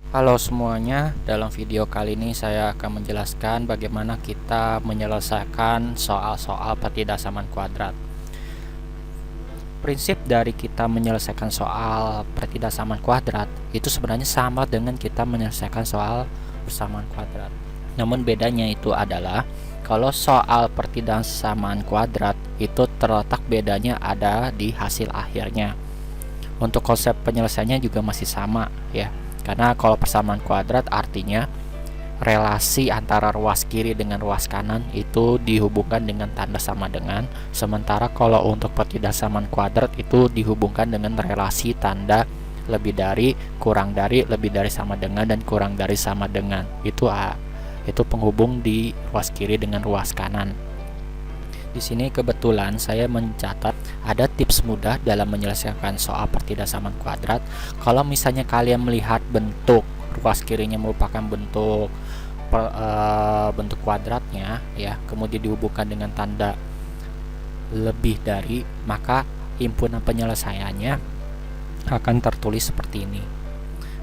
Halo semuanya, dalam video kali ini saya akan menjelaskan bagaimana kita menyelesaikan soal-soal pertidasaman kuadrat. Prinsip dari kita menyelesaikan soal pertidasaman kuadrat itu sebenarnya sama dengan kita menyelesaikan soal persamaan kuadrat. Namun bedanya itu adalah kalau soal pertidasaman kuadrat itu terletak bedanya ada di hasil akhirnya. Untuk konsep penyelesaiannya juga masih sama ya. Karena kalau persamaan kuadrat artinya relasi antara ruas kiri dengan ruas kanan itu dihubungkan dengan tanda sama dengan, sementara kalau untuk pertidasaman kuadrat itu dihubungkan dengan relasi tanda lebih dari, kurang dari, lebih dari sama dengan, dan kurang dari sama dengan. Itu penghubung di ruas kiri dengan ruas kanan. Di sini kebetulan saya mencatat ada tips mudah dalam menyelesaikan soal pertidasaman kuadrat. Kalau misalnya kalian melihat bentuk ruas kirinya merupakan bentuk kuadratnya ya, kemudian dihubungkan dengan tanda lebih dari, maka himpunan penyelesaiannya akan tertulis seperti ini.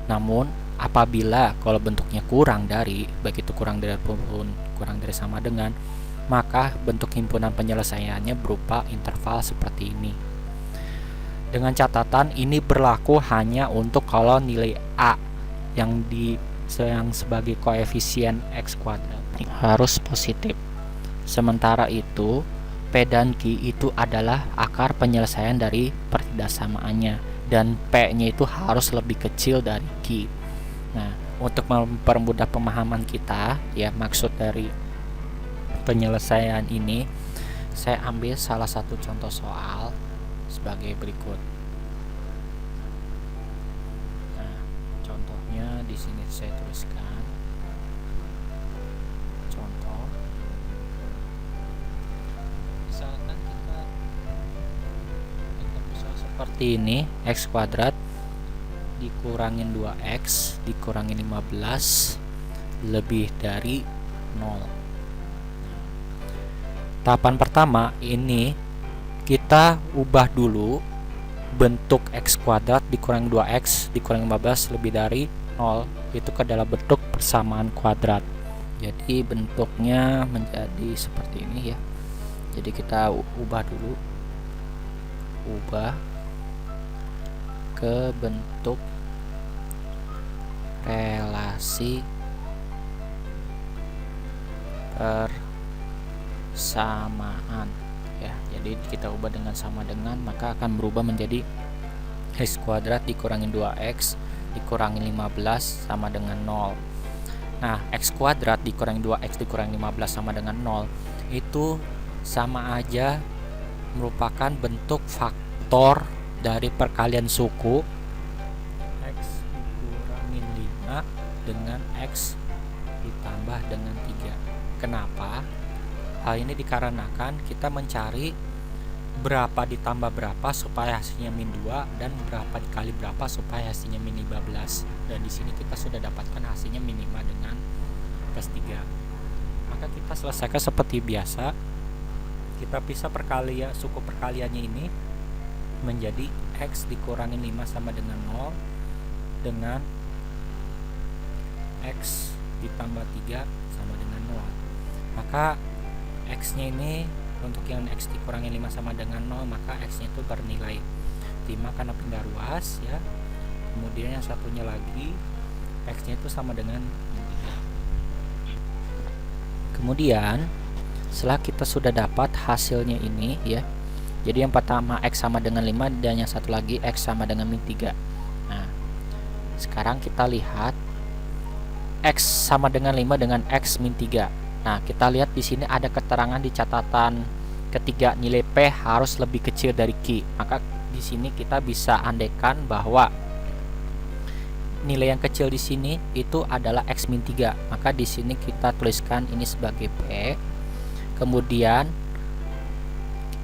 Namun apabila kalau bentuknya kurang dari, baik itu kurang dari maupun kurang dari sama dengan, maka bentuk himpunan penyelesaiannya berupa interval seperti ini. Dengan catatan ini berlaku hanya untuk kalau nilai A yang sebagai koefisien X kuadrat harus positif. Sementara itu P dan Q itu adalah akar penyelesaian dari pertidasamaannya, dan P-nya itu harus lebih kecil dari Q. Nah, untuk mempermudah pemahaman kita ya, maksud dari penyelesaian ini saya ambil salah satu contoh soal sebagai berikut. Nah, contohnya di sini saya tuliskan contoh. Misalkan kita bisa seperti ini, x kuadrat dikurangin 2x dikurangin 15 lebih dari 0. Tahapan pertama ini kita ubah dulu bentuk x kuadrat dikurang 2x dikurang 15 lebih dari 0 itu ke dalam bentuk persamaan kuadrat. Jadi bentuknya menjadi seperti ini ya. Jadi kita ubah dulu, ubah ke bentuk relasi persamaan ya. Jadi kita ubah dengan sama dengan, maka akan berubah menjadi x kuadrat dikurangin 2x dikurangin 15 sama dengan 0. Nah, x kuadrat dikurangin 2x dikurangin 15 sama dengan 0 itu sama aja merupakan bentuk faktor dari perkalian suku x dikurangin 5 dengan x ditambah dengan 3. Kenapa? Hal ini dikarenakan kita mencari berapa ditambah berapa supaya hasilnya min 2 dan berapa dikali berapa supaya hasilnya min 15. Dan di sini kita sudah dapatkan hasilnya min 5 dengan plus 3. Maka kita selesaikan seperti biasa. Kita pisah suku perkaliannya ini menjadi x dikurangin 5 sama dengan 0 dengan x ditambah 3 sama dengan 0. Maka x nya ini untuk yang x dikurangin 5 sama dengan 0, maka x nya itu bernilai 5 karena pindah ruas ya. Kemudian yang satunya lagi x nya itu sama dengan 3. Kemudian setelah kita sudah dapat hasilnya ini ya, jadi yang pertama x sama dengan 5 dan yang satu lagi x sama dengan min 3. Nah, sekarang kita lihat x sama dengan 5 dengan x min 3. Nah, kita lihat di sini ada keterangan di catatan ketiga nilai P harus lebih kecil dari Q. Maka di sini kita bisa andaikan bahwa nilai yang kecil di sini itu adalah x min 3. Maka di sini kita tuliskan ini sebagai P. Kemudian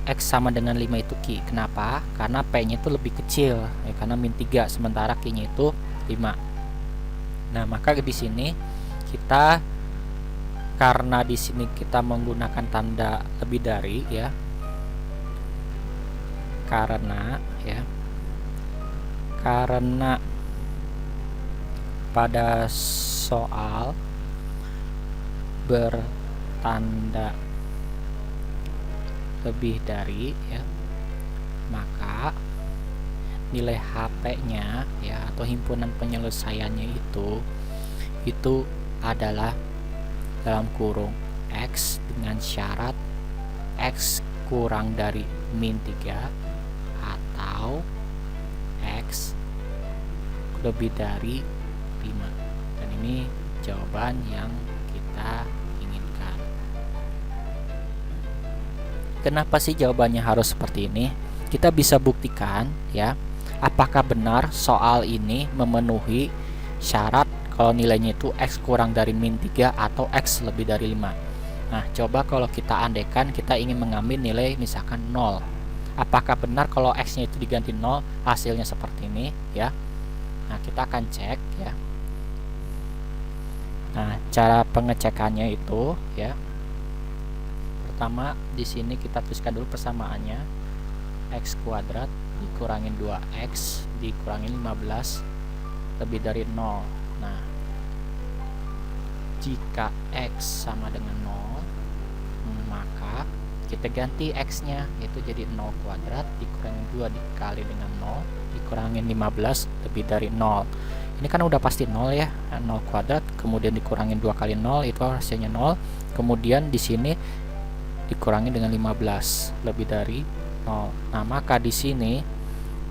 x sama dengan 5 itu Q. Kenapa? Karena P-nya itu lebih kecil ya, karena min 3 sementara Q-nya itu 5. Nah, maka di sini kita, karena di sini kita menggunakan tanda lebih dari ya, karena pada soal bertanda lebih dari ya, maka nilai HP-nya ya atau himpunan penyelesaiannya itu adalah dalam kurung X dengan syarat X kurang dari min 3 atau X lebih dari 5. Dan ini jawaban yang kita inginkan. Kenapa sih jawabannya harus seperti ini? Kita bisa buktikan ya, apakah benar soal ini memenuhi syarat kalau nilainya itu X kurang dari min 3 atau X lebih dari 5. Nah, coba kalau kita andaikan kita ingin mengambil nilai misalkan 0. Apakah benar kalau X-nya itu diganti 0, hasilnya seperti ini ya? Nah, kita akan cek ya. Nah, cara pengecekannya itu ya. Pertama, di sini kita tuliskan dulu persamaannya. X kuadrat dikurangin 2X dikurangin 15 lebih dari 0. Nah, jika X sama dengan 0, maka kita ganti X-nya, itu jadi 0 kuadrat dikurangin 2 dikali dengan 0 dikurangin 15 lebih dari 0. Ini kan udah pasti 0 ya, 0 kuadrat kemudian dikurangin 2 kali 0 itu hasilnya 0. Kemudian di sini dikurangi dengan 15 lebih dari 0. Nah, maka di sini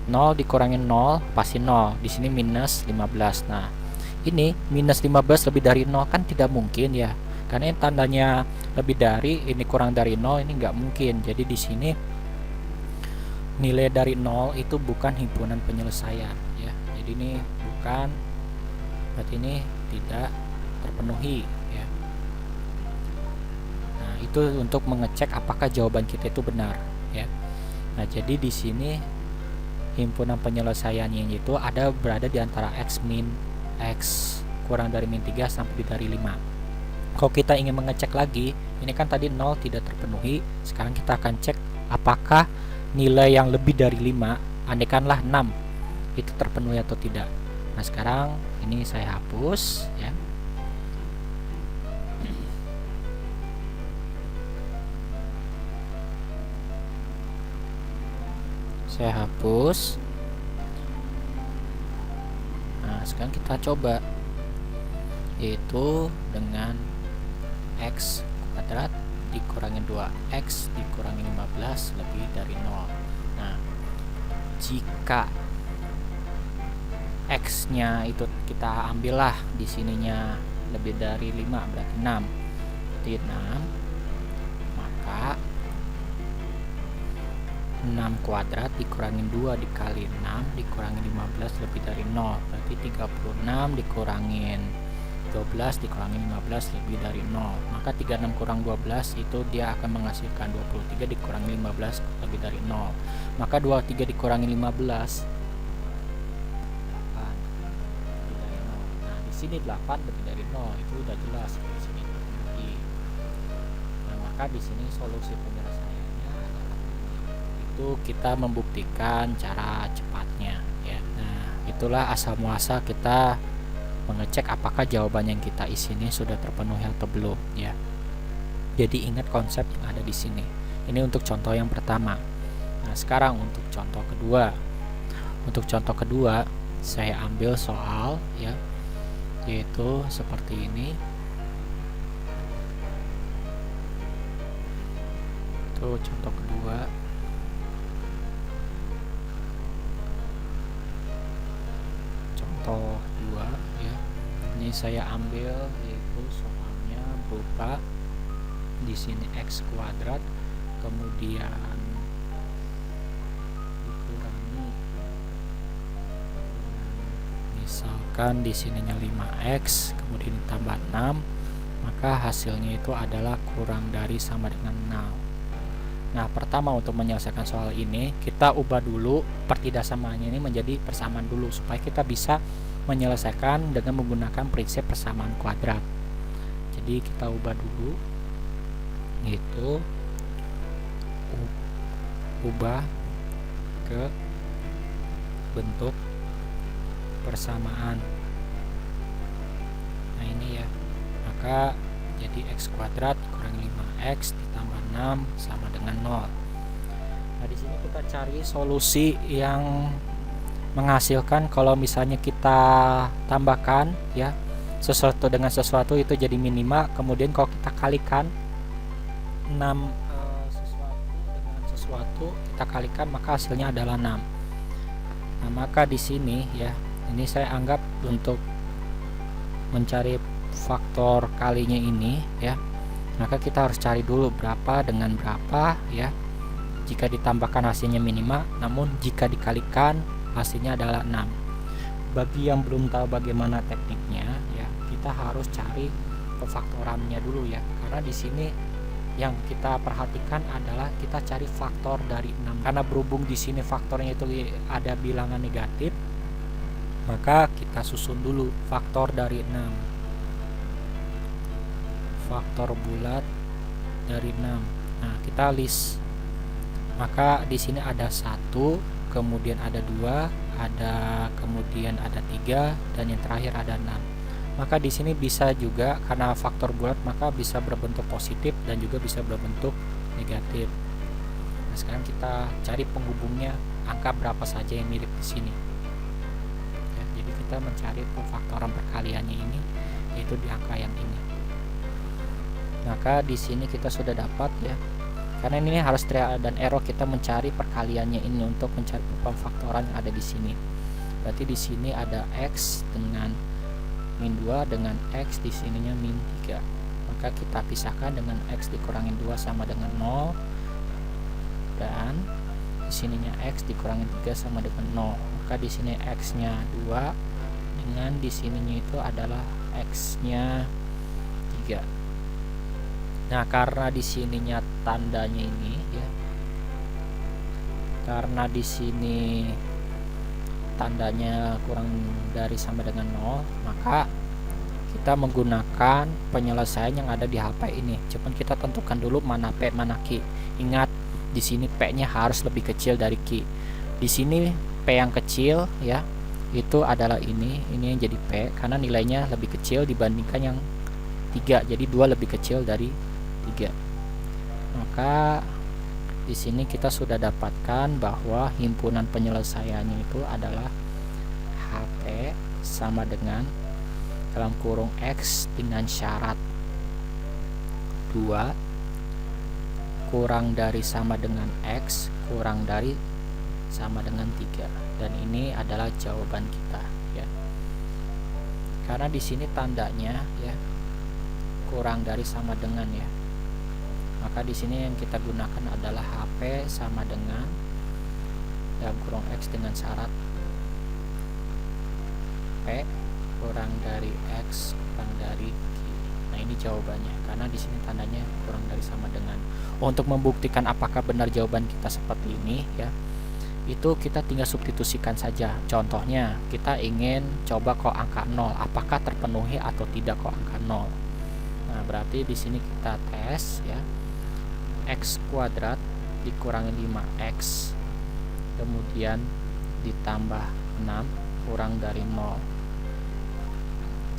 0 dikurangin 0 pasti 0. Di sini minus 15. Nah, ini minus 15 lebih dari 0 kan tidak mungkin ya. Karena yang tandanya lebih dari, ini kurang dari 0, ini nggak mungkin. Jadi di sini nilai dari 0 itu bukan himpunan penyelesaian ya. Jadi ini bukan, berarti ini tidak terpenuhi ya. Nah, itu untuk mengecek apakah jawaban kita itu benar ya. Nah, jadi di sini himpunan penyelesaiannya itu berada di antara X min X kurang dari min 3 sampai dari 5. Kalau kita ingin mengecek lagi, ini kan tadi 0 tidak terpenuhi. Sekarang kita akan cek apakah nilai yang lebih dari 5, andaikanlah 6, itu terpenuhi atau tidak. Nah, sekarang ini saya hapus ya. Saya hapus. Nah, sekarang kita coba, yaitu dengan X kuadrat dikurangin 2X dikurangin 15 lebih dari 0. Nah, jika X-nya itu kita ambillah di sininya lebih dari 5, berarti 6. Berarti 6, maka 6 kuadrat dikurangin 2 dikali 6 dikurangin 15 lebih dari 0, berarti 36 dikurangin 12 dikurangin 15 lebih dari 0. Maka 36 kurang 12 itu dia akan menghasilkan 23 dikurangi 15 lebih dari 0. Maka 23 dikurangi 15 8 lebih dari 0. Nah, di sini 8 lebih dari 0, itu udah jelas di sini. Nah, maka di sini solusi penyelesaiannya adalah itu kita membuktikan cara cepatnya ya. Nah, itulah asal muasal kita mengecek apakah jawaban yang kita isi ini sudah terpenuhi atau belum ya. Jadi ingat konsep yang ada di sini. Ini untuk contoh yang pertama. Nah, sekarang untuk contoh kedua. Untuk contoh kedua, saya ambil soal ya, yaitu seperti ini. Itu contoh kedua. Contoh 2 ya. Ini saya ambil yaitu soalnya berupa di sini X kuadrat kemudian dikurangi, misalkan di sininya 5X kemudian ditambah 6, maka hasilnya itu adalah kurang dari sama dengan 0. Nah, pertama untuk menyelesaikan soal ini, kita ubah dulu pertidaksamannya ini menjadi persamaan dulu supaya kita bisa menyelesaikan dengan menggunakan prinsip persamaan kuadrat. Jadi kita ubah dulu, itu ubah ke bentuk persamaan maka jadi x kuadrat dikurangi 5x ditambah 6 sama dengan 0. Nah, di sini kita cari solusi yang menghasilkan kalau misalnya kita tambahkan ya sesuatu dengan sesuatu itu jadi minima, kemudian kalau kita kalikan 6 sesuatu dengan sesuatu kita kalikan maka hasilnya adalah 6. Nah, maka di sini ya, ini saya anggap untuk mencari faktor kalinya ini ya, maka kita harus cari dulu berapa dengan berapa ya. Jika ditambahkan hasilnya minima, namun jika dikalikan hasilnya adalah 6. Bagi yang belum tahu bagaimana tekniknya ya, kita harus cari pefaktorannya dulu ya, karena di sini yang kita perhatikan adalah kita cari faktor dari 6. Karena berhubung di sini faktornya itu ada bilangan negatif, maka kita susun dulu faktor dari 6. Faktor bulat dari 6. Nah, kita list. Maka di sini ada 1, kemudian ada 2, kemudian ada 3, dan yang terakhir ada 6. Maka di sini bisa juga karena faktor bulat maka bisa berbentuk positif dan juga bisa berbentuk negatif. Nah, sekarang kita cari penghubungnya, angka berapa saja yang mirip di sini. Ya, jadi kita mencari pefaktoran perkaliannya ini yaitu di angka yang ini. Maka di sini kita sudah dapat ya. Karena ini harus trial dan error, kita mencari perkaliannya ini untuk mencari pemfaktoran yang ada di sini. Berarti di sini ada x dengan min 2 dengan x di sininya min 3. Maka kita pisahkan dengan x dikurangin 2 sama dengan 0, dan di sininya x dikurangin 3 sama dengan 0. Maka di sini x-nya 2 dengan di sininya itu adalah x-nya 3. Nah, karena di sininya tandanya ini ya, karena di sini tandanya kurang dari sama dengan 0, maka kita menggunakan penyelesaian yang ada di HP ini. Cuman kita tentukan dulu mana P mana Q. Ingat, di sini P-nya harus lebih kecil dari Q. Di sini P yang kecil ya, itu adalah ini yang jadi P karena nilainya lebih kecil dibandingkan yang 3. Jadi 2 lebih kecil dari 3. Maka di sini kita sudah dapatkan bahwa himpunan penyelesaiannya itu adalah HP sama dengan dalam kurung X dengan syarat 2 kurang dari sama dengan X kurang dari sama dengan 3, dan ini adalah jawaban kita ya. Karena di sini tandanya ya kurang dari sama dengan ya. Maka di sini yang kita gunakan adalah HP sama dengan dalam kurung X dengan syarat P kurang dari X kurang dari Q. Nah, ini jawabannya karena di sini tandanya kurang dari sama dengan. Untuk membuktikan apakah benar jawaban kita seperti ini ya, itu kita tinggal substitusikan saja. Contohnya kita ingin coba kok angka 0 apakah terpenuhi atau tidak kok angka 0. Nah, berarti di sini kita tes ya, x kuadrat dikurangi 5x kemudian ditambah 6 kurang dari 0.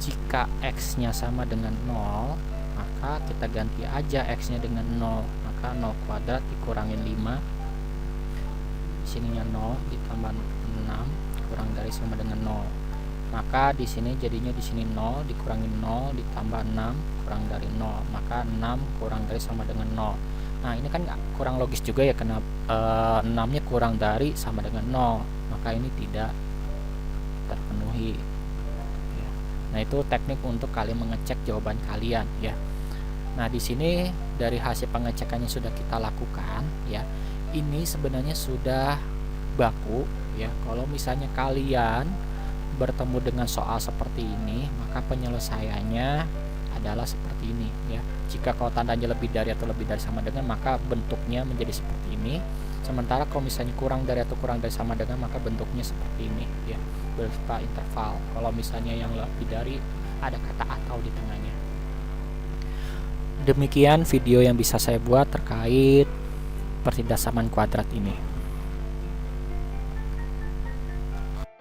Jika x nya sama dengan 0, maka kita ganti aja x nya dengan 0. Maka 0 kuadrat dikurangi 5, sininya 0 ditambah 6 kurang dari sama dengan 0. Maka di sini jadinya di sini 0 dikurangi 0 ditambah 6 kurang dari 0. Maka 6 kurang dari sama dengan 0. Nah, ini kan kurang logis juga ya, karena 6-nya kurang dari sama dengan 0. Maka ini tidak terpenuhi ya. Nah, itu teknik untuk kalian mengecek jawaban kalian ya. Nah, di sini dari hasil pengecekannya sudah kita lakukan ya. Ini sebenarnya sudah baku ya. Kalau misalnya kalian bertemu dengan soal seperti ini, maka penyelesaiannya adalah seperti ini ya. Jika kalau tandanya lebih dari atau lebih dari sama dengan, maka bentuknya menjadi seperti ini. Sementara kalau misalnya kurang dari atau kurang dari sama dengan, maka bentuknya seperti ini ya, berupa interval. Kalau misalnya yang lebih dari, ada kata atau di tengahnya. Demikian video yang bisa saya buat terkait pertindasaman kuadrat ini.